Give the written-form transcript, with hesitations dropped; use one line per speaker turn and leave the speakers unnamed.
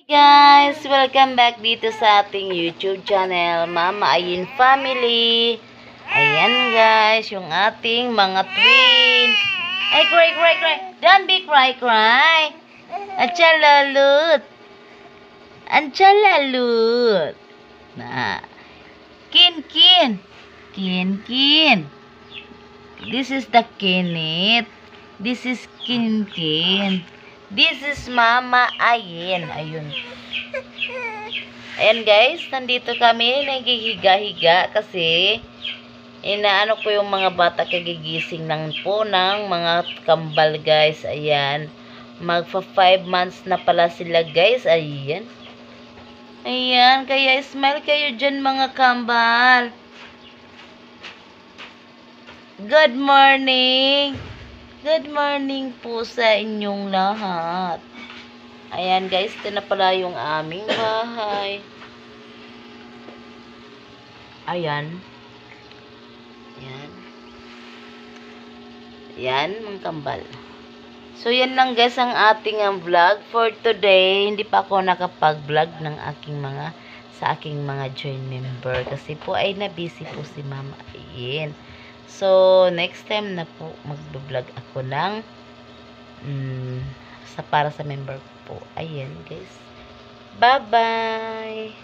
Guys, welcome back dito sa ating YouTube channel, Mama Ayin Family. Ayan guys, yung ating mga twin. Ay, cry. Don't be cry. Achalalut. Achalalut. Na. Kin. This is the Kinit. This is Kin. This is Mama Ayin. Ayun. Ayan guys, nandito kami naghihiga-higa kasi inaano ko yung mga bata kagigising ng mga kambal guys. Ayan. Magfa 5 months na pala sila guys. Ayan. Ayan, kaya smile kayo dyan mga kambal. Good morning. Good morning po sa inyong lahat. Ayan guys, ito na pala yung aming bahay. Ayan. Yan, mga kambal. So, yan lang guys ang ating vlog for today. Hindi pa ako nakapag-vlog ng sa aking mga join member. Kasi po ay na-busy po si Mama Ayin. So, next time na po mag-vlog ako ng para sa member po. Ayan guys. Bye-bye!